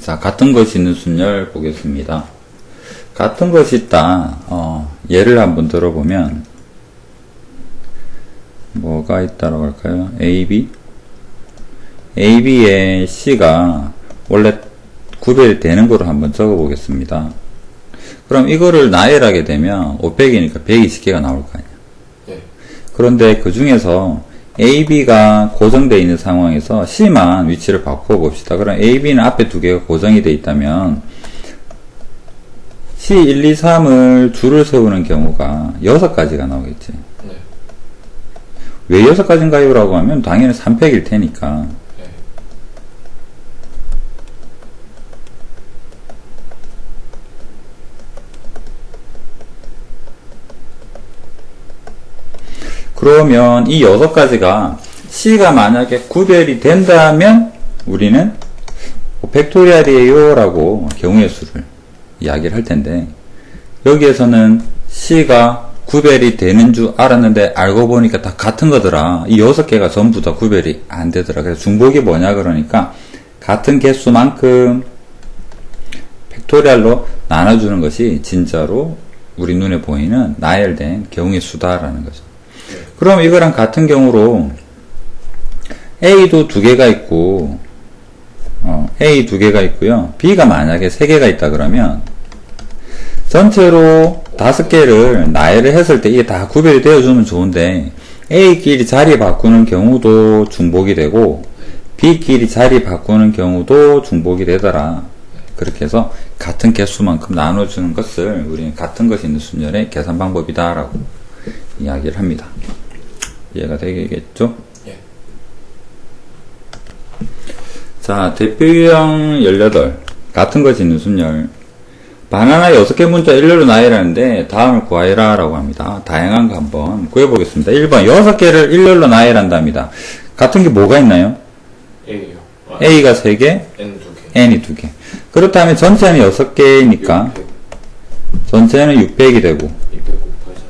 자, 같은 것이 있는 순열 보겠습니다. 같은 것이 있다. 예를 한번 들어보면 뭐가 있다라고 할까요? AB? AB의 C가 원래 구별이 되는 거로 한번 적어 보겠습니다. 그럼 이거를 나열하게 되면 500이니까 120개가 나올 거 아니야. 예. 그런데 그 중에서 AB가 고정되어 있는 상황에서 C만 위치를 바꿔 봅시다. 그럼 AB는 앞에 두 개가 고정이 되어 있다면 C1, 2, 3을 줄을 세우는 경우가 6가지가 나오겠지. 네. 왜 6가지인가요? 라고 하면 당연히 3팩일 테니까. 네. 그러면 이 6가지가 C가 만약에 구별이 된다면 우리는 팩토리얼이에요 라고 경우의 수를 이야기를 할 텐데, 여기에서는 C가 구별이 되는 줄 알았는데 알고 보니까 다 같은 거더라. 이 6개가 전부 다 구별이 안 되더라. 그래서 중복이 뭐냐 그러니까 같은 개수만큼 팩토리얼로 나눠주는 것이 진짜로 우리 눈에 보이는 나열된 경우의 수다라는 거죠. 그럼 이거랑 같은 경우로 A도 2개가 있고 A 2개가 있고요. B가 만약에 3개가 있다 그러면 전체로 5개를 나열을 했을 때 이게 다 구별이 되어주면 좋은데 A끼리 자리 바꾸는 경우도 중복이 되고 B끼리 자리 바꾸는 경우도 중복이 되더라. 그렇게 해서 같은 개수만큼 나눠주는 것을 우리는 같은 것이 있는 순열의 계산 방법이다 라고 이야기를 합니다. 이해가 되겠죠? 예. 자, 대표 유형 18. 같은 것이 있는 순열. 바나나 6개 문자 일렬로 나열하는데 다음을 구하여라 라고 합니다. 다양한 거 한번 구해보겠습니다. 1번 6개를 일렬로 나열한답니다. 같은 게 뭐가 있나요? A요. A가 3개, N 2개. N이 2개. 그렇다면 전체는 6개니까 600. 전체는 600이 되고 200 곱하기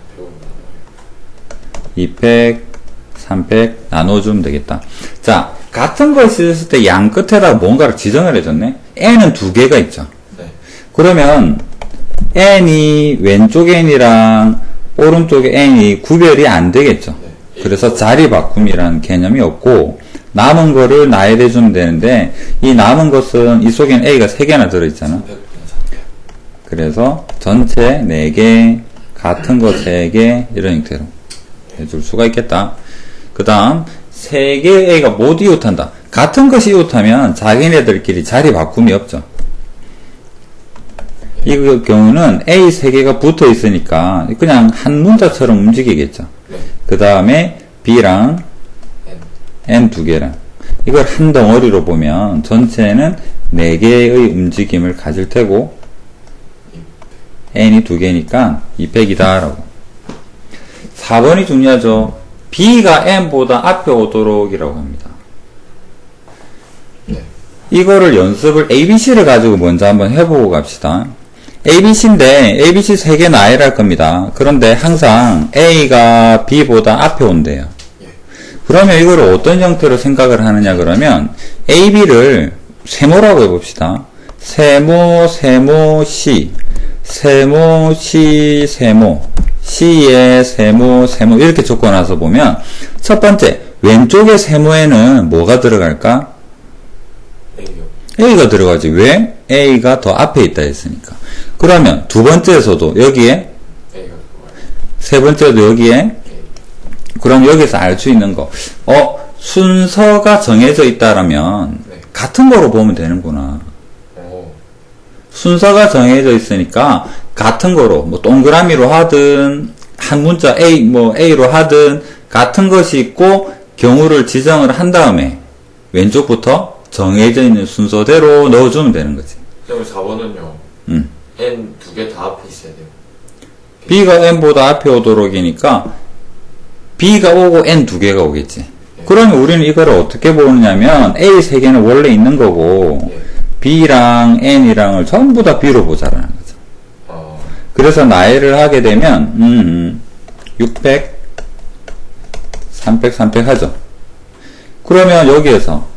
400은 200, 300 나눠주면 되겠다. 자, 같은 것이 있을 때 양 끝에다가 뭔가를 지정을 해줬네. N은 2개가 있죠. 네. 그러면 N이 왼쪽 N이랑 오른쪽 N이 구별이 안 되겠죠. 네. 그래서 자리 바꿈이라는 개념이 없고 남은 거를 나열해 주면 되는데 이 남은 것은 이 속에는 A가 3개나 들어있잖아. 300분의 300. 그래서 전체 4개, 같은 거 3개 이런 형태로 해줄 수가 있겠다. 그 다음 3개의 A가 못 이웃한다. 같은 것이 이웃하면 자기네들끼리 자리 바꿈이 없죠. 이 경우는 A 3개가 붙어 있으니까 그냥 한 문자처럼 움직이겠죠. 네. 그 다음에 B랑 N 2개랑 이걸 한 덩어리로 보면 전체는 4개의 움직임을 가질 테고 N이 2개니까 200이다 라고. 4번이 중요하죠. B가 N보다 앞에 오도록 이라고 합니다. 네. 이거를 연습을 ABC를 가지고 먼저 한번 해보고 갑시다. ABC인데 ABC 3개 나열할 겁니다. 그런데 항상 A가 B보다 앞에 온대요. 예. 그러면 이거를 어떤 형태로 생각을 하느냐 그러면 AB를 세모라고 해봅시다. 세모, 세모, C. 세모, C, 세모. C의 세모, 세모 이렇게 적어놔서 보면 첫 번째 왼쪽의 세모에는 뭐가 들어갈까? A요. A가 들어가지. 왜? A가 더 앞에 있다 했으니까. 그러면 두 번째에서도 여기에 A가 들어가요. 세 번째도 여기에 A. 그럼 여기서 알 수 있는 거 순서가 정해져 있다라면 네. 같은 거로 보면 되는구나. 오. 순서가 정해져 있으니까 같은 거로 뭐 동그라미로 하든 한 문자 A 뭐 A로 하든 같은 것이 있고 경우를 지정을 한 다음에 왼쪽부터 정해져 있는 순서대로 넣어주면 되는 거지. 그럼 4번은요. N 2개 다 앞에 있어야 돼요. B가 N보다 앞에 오도록이니까 B가 오고 N 2개가 오겠지. 그러면 우리는 이거를 어떻게 보느냐면 A 3개는 원래 있는 거고 예. B랑 N이랑을 전부 다 B로 보자라는 거죠. 그래서 나열을 하게 되면 600, 300, 300 하죠. 그러면 여기에서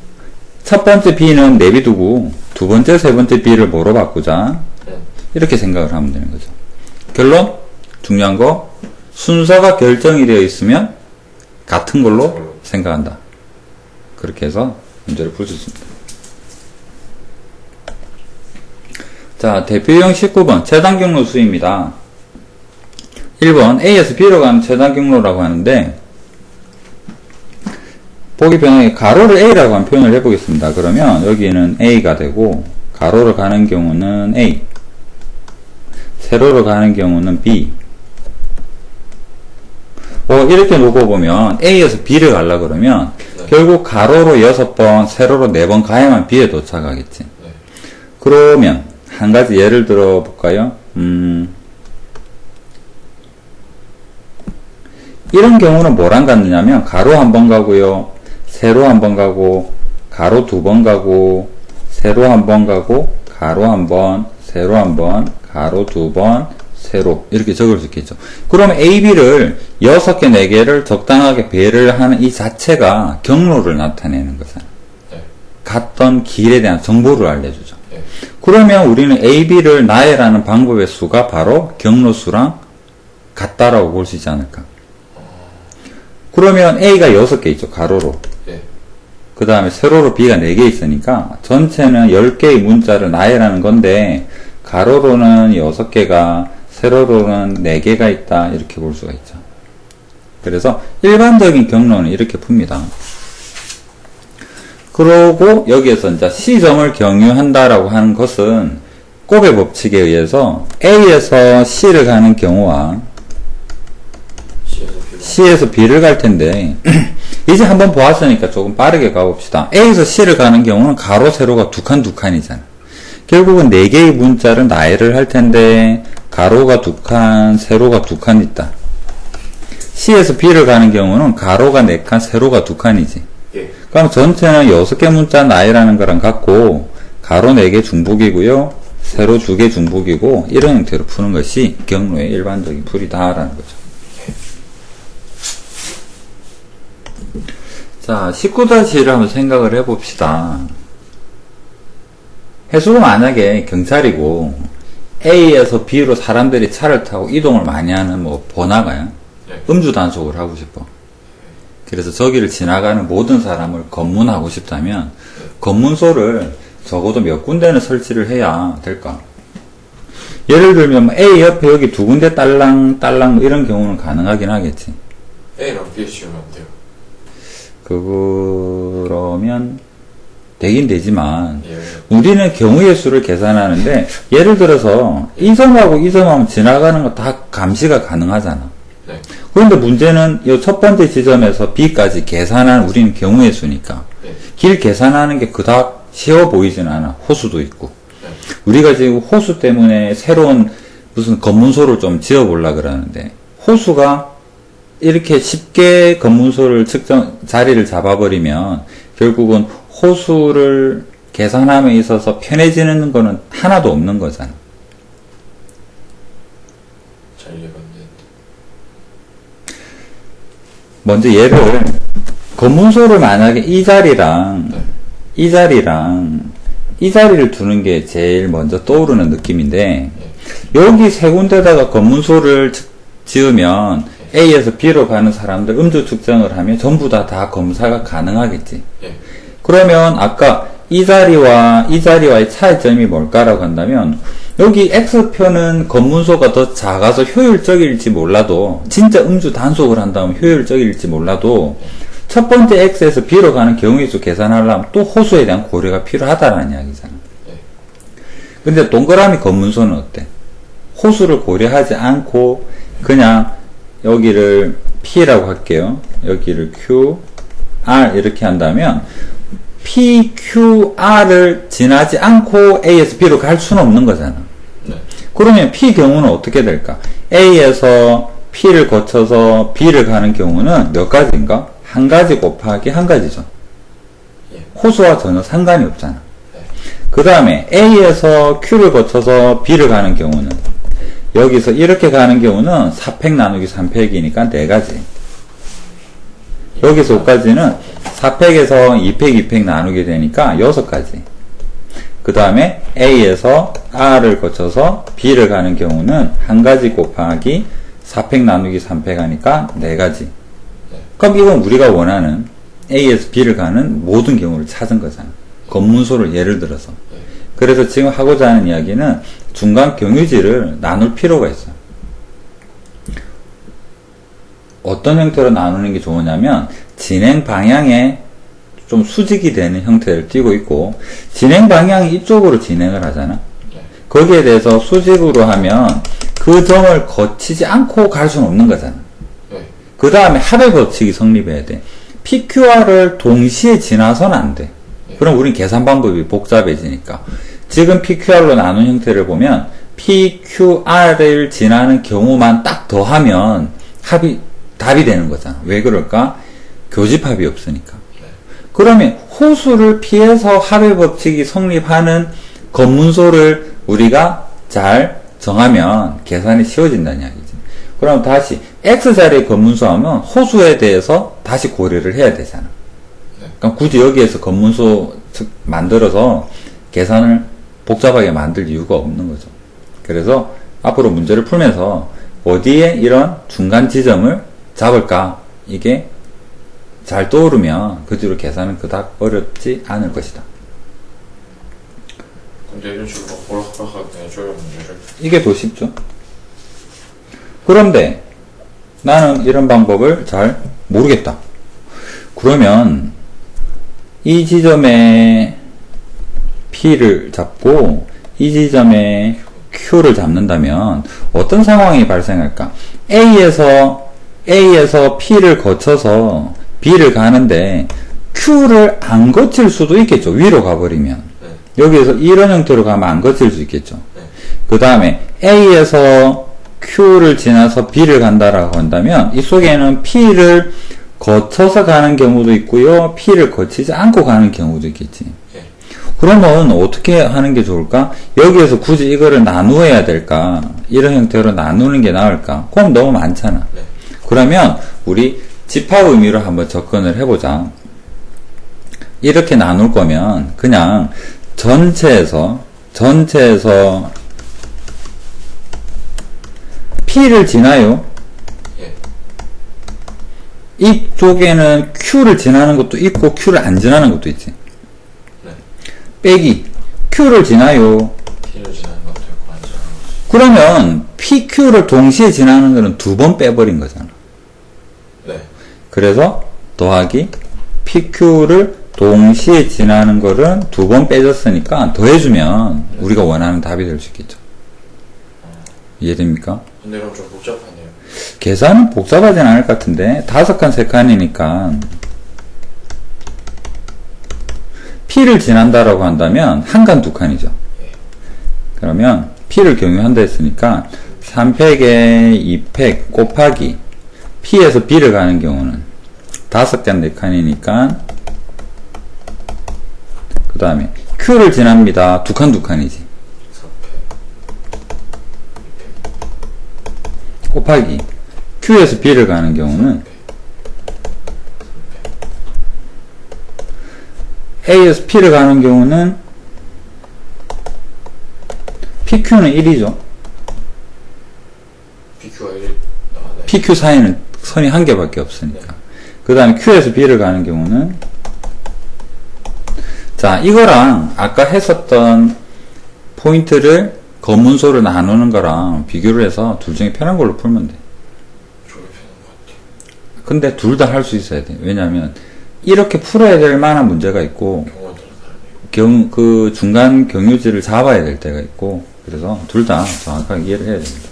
첫 번째 B는 내비두고 두 번째, 세 번째 B를 뭐로 바꾸자. 네. 이렇게 생각을 하면 되는 거죠. 결론? 중요한 거, 순서가 결정이 되어 있으면 같은 걸로 생각한다. 그렇게 해서 문제를 풀 수 있습니다. 자, 대표형 19번 최단 경로 수입니다. 1번 A에서 B로 가는 최단 경로라고 하는데 보기 편하게 가로를 A라고 한 표현을 해보겠습니다. 그러면 여기는 A가 되고 가로를 가는 경우는 A, 세로로 가는 경우는 B. 이렇게 놓고 보면 A에서 B를 가려고 그러면 네. 결국 가로로 6번, 세로로 4번 가야만 B에 도착하겠지. 네. 그러면 한 가지 예를 들어 볼까요? 이런 경우는 뭐랑 같느냐면 가로 한 번 가고요, 세로 한 번 가고, 가로 2번 가고, 세로 한 번 가고, 가로 한 번, 세로 한 번, 가로 2번, 세로 이렇게 적을 수 있겠죠. 그러면 A, B를 6개, 4개를 적당하게 배를 하는 이 자체가 경로를 나타내는 거잖아요. 네. 갔던 길에 대한 정보를 알려주죠. 네. 그러면 우리는 A, B를 나열하는 방법의 수가 바로 경로 수랑 같다라고 볼 수 있지 않을까. 그러면 A가 6개 있죠. 가로로. 네. 그 다음에 세로로 B가 4개 있으니까 전체는 10개의 문자를 나열하는 건데 가로로는 6개가 세로로는 4개가 있다 이렇게 볼 수가 있죠. 그래서 일반적인 경로는 이렇게 풉니다. 그러고 여기에서 이제 C점을 경유한다라고 하는 것은 곱의 법칙에 의해서 A에서 C를 가는 경우와 C에서 B를 갈 텐데 이제 한번 보았으니까 조금 빠르게 가봅시다. A에서 C를 가는 경우는 가로, 세로가 두 칸이잖아. 결국은 4개의 문자를 나열을 할 텐데 가로가 2칸, 세로가 2칸 있다. C에서 B를 가는 경우는 가로가 4칸, 세로가 2칸이지. 예. 그럼 전체는 6개 문자 나열하는 거랑 같고 가로 4개 중복이고요, 세로 2개 중복이고 이런 형태로 푸는 것이 경로의 일반적인 풀이다라는 거죠. 자, 19-1을 한번 생각을 해봅시다. 해수가 만약에 경찰이고 A에서 B로 사람들이 차를 타고 이동을 많이 하는 번화가야. 네. 음주 단속을 하고 싶어. 그래서 저기를 지나가는 모든 사람을 검문하고 싶다면 검문소를 적어도 몇 군데는 설치를 해야 될까? 예를 들면 A 옆에 여기 2군데 딸랑 이런 경우는 가능하긴 하겠지. A랑 B 지우면 안 돼요. 그러면 되긴 되지만 예. 우리는 경우의 수를 계산하는데 예를 들어서 이 점하고 이 점하면 지나가는 거 다 감시가 가능하잖아. 네. 그런데 문제는 이 첫 번째 지점에서 B까지 계산한 우리는 경우의 수니까 네. 길 계산하는 게 그닥 쉬워 보이지는 않아. 호수도 있고. 네. 우리가 지금 호수 때문에 새로운 무슨 검문소를 좀 지어보려고 그러는데 호수가 이렇게 쉽게 검문소를 자리를 잡아버리면 결국은 호수를 계산함에 있어서 편해지는 거는 하나도 없는 거잖아. 잘 이해가 안 되는데. 먼저 얘를 검문소를 만약에 이 자리랑 네. 이 자리를 두는 게 제일 먼저 떠오르는 느낌인데 여기 세 군데다가 검문소를 지으면 A에서 B로 가는 사람들 음주 측정을 하면 전부 다 검사가 가능하겠지. 예. 그러면 아까 이 자리와 이 자리와의 차이점이 뭘까라고 한다면 여기 X표는 검문소가 더 작아서 효율적일지 몰라도 진짜 음주 단속을 한다면 효율적일지 몰라도 첫 번째 X에서 B로 가는 경우의 수 계산하려면 또 호수에 대한 고려가 필요하다라는 이야기잖아. 예. 근데 동그라미 검문소는 어때? 호수를 고려하지 않고 그냥 여기를 P라고 할게요. 여기를 Q, R 이렇게 한다면 P, Q, R을 지나지 않고 A에서 B로 갈 수는 없는 거잖아. 네. 그러면 P 경우는 어떻게 될까? A에서 P를 거쳐서 B를 가는 경우는 몇 가지인가? 한 가지 곱하기 한 가지죠. 예. 호수와 전혀 상관이 없잖아. 네. 그 다음에 A에서 Q를 거쳐서 B를 가는 경우는 여기서 이렇게 가는 경우는 4팩 나누기 3팩이니까 4가지. 여기서 5까지는 4팩에서 2팩, 2팩 나누게 되니까 6가지. 그 다음에 A에서 R을 거쳐서 B를 가는 경우는 1가지 곱하기 4팩 나누기 3팩 하니까 4가지. 그럼 이건 우리가 원하는 A에서 B를 가는 모든 경우를 찾은 거잖아. 검문소를 예를 들어서. 그래서 지금 하고자 하는 이야기는 중간 경유지를 나눌 필요가 있어요. 어떤 형태로 나누는 게 좋으냐면 진행 방향에 좀 수직이 되는 형태를 띄고 있고, 진행 방향이 이쪽으로 진행을 하잖아. 거기에 대해서 수직으로 하면 그 점을 거치지 않고 갈 수는 없는 거잖아. 그 다음에 합의 법칙이 성립해야 돼. PQR을 동시에 지나서는 안 돼. 그럼 우린 계산 방법이 복잡해지니까. 지금 PQR로 나눈 형태를 보면 PQR을 지나는 경우만 딱 더하면 답이 되는 거잖아. 왜 그럴까? 교집합이 없으니까. 그러면 호수를 피해서 합의 법칙이 성립하는 검문소를 우리가 잘 정하면 계산이 쉬워진다는 이야기지. 그럼 다시 X자리의 검문소 하면 호수에 대해서 다시 고려를 해야 되잖아. 그럼 굳이 여기에서 검문소 만들어서 계산을 복잡하게 만들 이유가 없는 거죠. 그래서 앞으로 문제를 풀면서 어디에 이런 중간 지점을 잡을까? 이게 잘 떠오르면 그 뒤로 계산은 그닥 어렵지 않을 것이다. 근데 이런 식으로 오락가락 내줘야 문제를. 이게 더 쉽죠? 그런데 나는 이런 방법을 잘 모르겠다. 그러면 이 지점에 P를 잡고 이 지점에 Q를 잡는다면 어떤 상황이 발생할까? A에서 P를 거쳐서 B를 가는데 Q를 안 거칠 수도 있겠죠. 위로 가버리면. 여기에서 이런 형태로 가면 안 거칠 수 있겠죠. 그 다음에 A에서 Q를 지나서 B를 간다라고 한다면 이 속에는 P를 거쳐서 가는 경우도 있고요. P를 거치지 않고 가는 경우도 있겠지. 그러면 어떻게 하는 게 좋을까? 여기에서 굳이 이거를 나누어야 될까? 이런 형태로 나누는 게 나을까? 그럼 너무 많잖아. 그러면 우리 집합 의미로 한번 접근을 해보자. 이렇게 나눌 거면 그냥 전체에서 P를 지나요. 이쪽에는 Q를 지나는 것도 있고 Q를 안 지나는 것도 있지. 빼기 Q를 지나요. P를 지나는 것도 있고 안 지나는 것도 있고. 그러면 PQ를 동시에 지나는 거는 2번 빼버린 거잖아. 그래서 더하기 PQ를 동시에 지나는 거를 2번 빼줬으니까 더해주면 우리가 원하는 답이 될 수 있겠죠. 이해됩니까? 근데 그럼 좀 복잡하네요. 계산은 복잡하진 않을 것 같은데 5칸 3칸이니까 P를 지난다라고 한다면 1칸 2칸이죠. 그러면 P를 경유한다 했으니까 3팩에 2팩 곱하기 P에서 B를 가는 경우는 5칸 4칸이니까 그 다음에 Q를 지납니다. 2칸 2칸이지. 곱하기 Q에서 B를 가는 경우는 A에서 P를 가는 경우는 PQ는 1이죠. PQ가 1. PQ 사이는 선이 한 개밖에 없으니까. 그 다음에 Q에서 B를 가는 경우는 자, 이거랑 아까 했었던 포인트를 검문소를 나누는 거랑 비교를 해서 둘 중에 편한 걸로 풀면 돼. 저게 편한 것 같아. 근데 둘 다 할 수 있어야 돼. 왜냐면 이렇게 풀어야 될 만한 문제가 있고 그 중간 경유지를 잡아야 될 때가 있고 그래서 둘 다 정확하게 이해를 해야 됩니다.